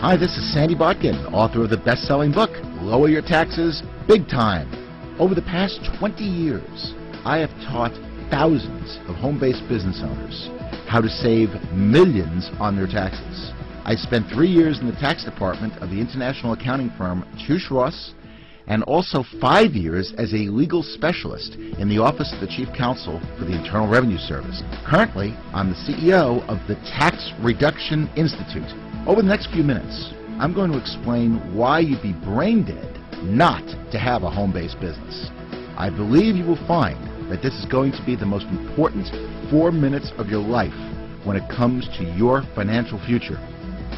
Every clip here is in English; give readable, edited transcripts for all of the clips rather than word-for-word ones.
Hi, this is Sandy Botkin, author of the best-selling book, Lower Your Taxes Big Time. Over the past 20 years, I have taught thousands of home-based business owners how to save millions on their taxes. I spent 3 years in the tax department of the international accounting firm Chush Ross, and also 5 years as a legal specialist in the Office of the Chief Counsel for the Internal Revenue Service. Currently, I'm the CEO of the Tax Reduction Institute. Over the next few minutes, I'm going to explain why you'd be brain dead not to have a home-based business. I believe you will find that this is going to be the most important 4 minutes of your life when it comes to your financial future.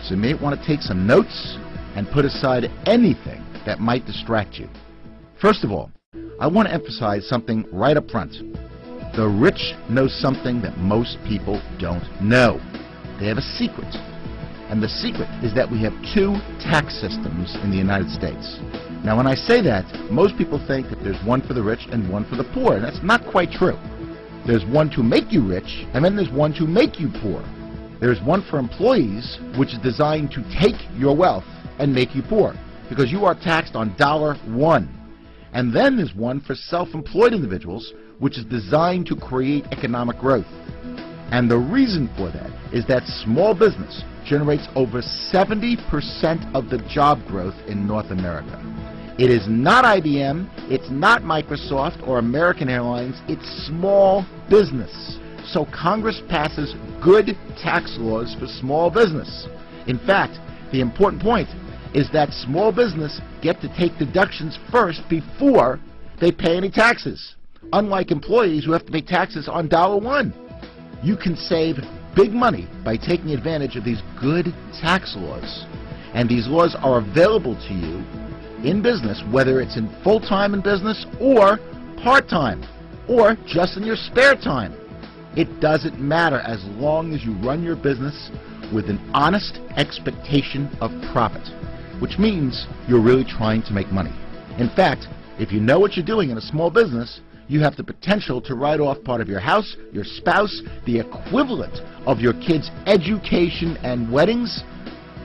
So you may want to take some notes and put aside anything that might distract you. First of all, I want to emphasize something right up front. The rich know something that most people don't know. They have a secret. And the secret is that we have 2 tax systems in the United States. Now, when I say that, most people think that there's one for the rich and one for the poor, and that's not quite true. There's one to make you rich, and then there's one to make you poor. There's one for employees, which is designed to take your wealth and make you poor, because you are taxed on $1. And then there's one for self-employed individuals, which is designed to create economic growth. And the reason for that is that small business generates over 70% of the job growth in North America. It is not IBM, it's not Microsoft or American Airlines, it's small business. So Congress passes good tax laws for small business. In fact, the important point is that small business get to take deductions first before they pay any taxes, unlike employees who have to pay taxes on $1. You can save big money by taking advantage of these good tax laws. And these laws are available to you in business, whether it's in full-time in business or part-time or just in your spare time. It doesn't matter as long as you run your business with an honest expectation of profit, which means you're really trying to make money. In fact, if you know what you're doing in a small business, you have the potential to write off part of your house, your spouse, the equivalent of your kids' education and weddings.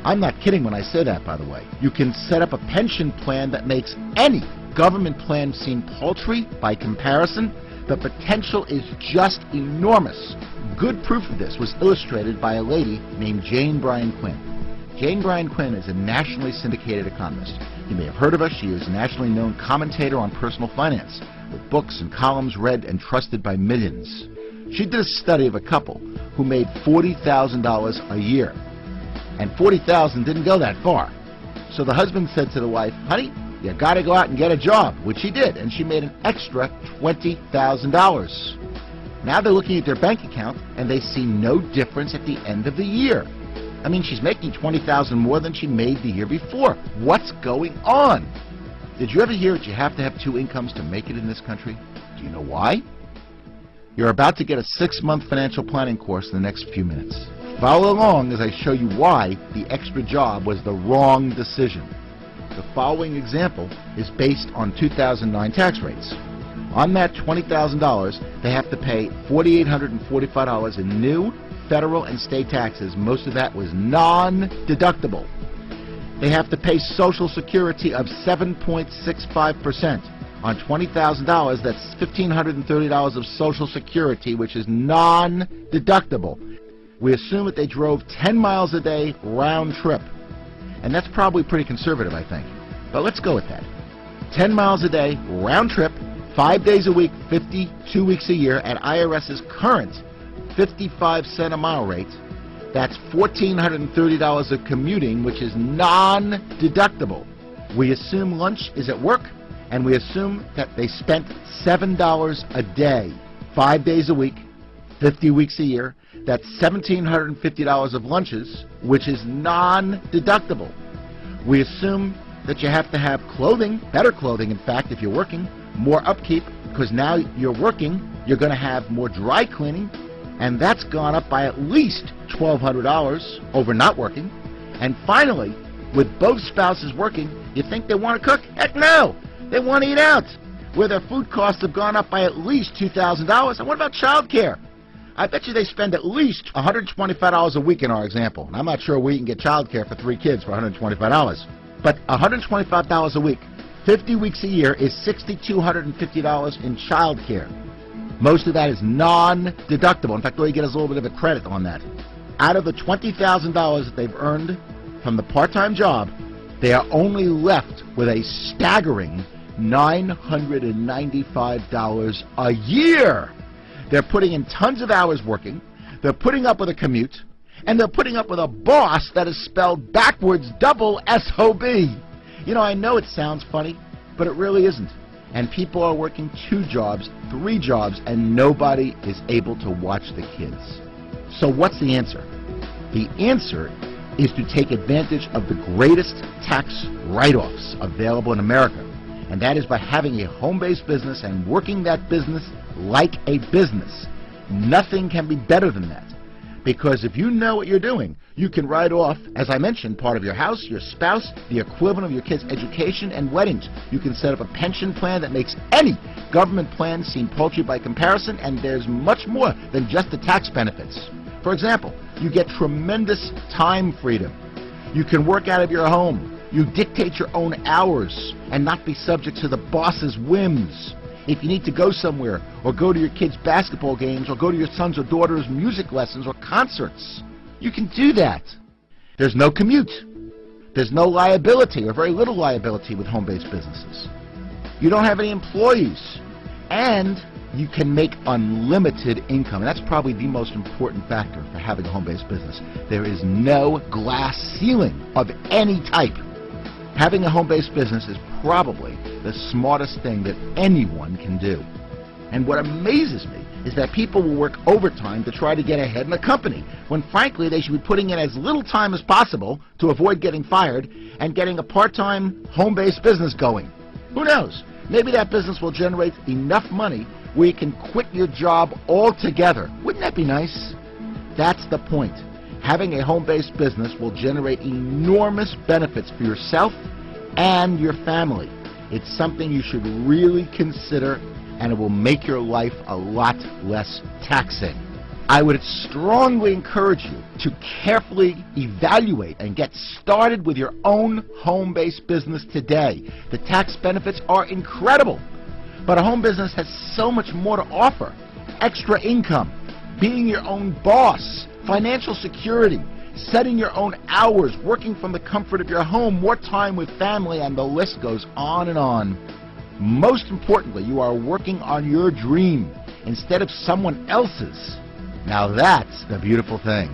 I'm not kidding when I say that, by the way. You can set up a pension plan that makes any government plan seem paltry by comparison. The potential is just enormous. Good proof of this was illustrated by a lady named Jane Bryan Quinn. Jane Bryan Quinn is a nationally syndicated economist. You may have heard of her. She is a nationally known commentator on personal finance, with books and columns read and trusted by millions. She did a study of a couple who made $40,000 a year. And $40,000 didn't go that far. So the husband said to the wife, "Honey, you got to go out and get a job," which she did, and she made an extra $20,000. Now they're looking at their bank account, and they see no difference at the end of the year. I mean, she's making $20,000 more than she made the year before. What's going on? Did you ever hear that you have to have 2 incomes to make it in this country? Do you know why? You're about to get a 6-month financial planning course in the next few minutes. Follow along as I show you why the extra job was the wrong decision. The following example is based on 2009 tax rates. On that $20,000, they have to pay $4,845 in new federal and state taxes. Most of that was non-deductible. They have to pay Social Security of 7.65%. On $20,000, that's $1,530 of Social Security, which is non-deductible. We assume that they drove 10 miles a day round trip. And that's probably pretty conservative, I think. But let's go with that. 10 miles a day round trip, 5 days a week, 52 weeks a year at IRS's current 55-cent a mile rate. That's $1,430 of commuting, which is non-deductible. We assume lunch is at work, and we assume that they spent $7 a day, 5 days a week, 50 weeks a year. That's $1,750 of lunches, which is non-deductible. We assume that you have to have clothing, better clothing, in fact, if you're working, more upkeep, because now you're working, you're going to have more dry cleaning, and that's gone up by at least $1,200 over not working. And finally, with both spouses working, you think they want to cook? Heck no! They want to eat out, where their food costs have gone up by at least $2,000. And what about child care? I bet you they spend at least $125 a week in our example. And I'm not sure we can get childcare for 3 kids for $125. But $125 a week, 50 weeks a year is $6,250 in childcare. Most of that is non-deductible. In fact, all you get is a little bit of a credit on that. Out of the $20,000 that they've earned from the part-time job, they are only left with a staggering $995 a year. They're putting in tons of hours working, they're putting up with a commute, and they're putting up with a boss that is spelled backwards double S-O-B. You know, I know it sounds funny, but it really isn't. And people are working 2 jobs, 3 jobs, and nobody is able to watch the kids. So what's the answer? The answer is to take advantage of the greatest tax write-offs available in America. And that is by having a home-based business and working that business like a business. Nothing can be better than that. Because if you know what you're doing, you can write off, as I mentioned, part of your house, your spouse, the equivalent of your kids' education and weddings. You can set up a pension plan that makes any government plan seem paltry by comparison, and there's much more than just the tax benefits. For example, you get tremendous time freedom. You can work out of your home. You dictate your own hours and not be subject to the boss's whims. If you need to go somewhere, or go to your kids' basketball games, or go to your son's or daughter's music lessons or concerts, you can do that. There's no commute. There's no liability, or very little liability with home-based businesses. You don't have any employees. And you can make unlimited income. And that's probably the most important factor for having a home-based business. There is no glass ceiling of any type. Having a home-based business is probably the smartest thing that anyone can do. And what amazes me is that people will work overtime to try to get ahead in a company, when frankly they should be putting in as little time as possible to avoid getting fired and getting a part-time home-based business going. Who knows? Maybe that business will generate enough money where you can quit your job altogether. Wouldn't that be nice? That's the point. Having a home-based business will generate enormous benefits for yourself and your family. It's something you should really consider, and it will make your life a lot less taxing. I would strongly encourage you to carefully evaluate and get started with your own home-based business today. The tax benefits are incredible, but a home business has so much more to offer. Extra income, being your own boss, financial security, setting your own hours, working from the comfort of your home, more time with family, and the list goes on and on. Most importantly, you are working on your dream instead of someone else's. Now that's the beautiful thing.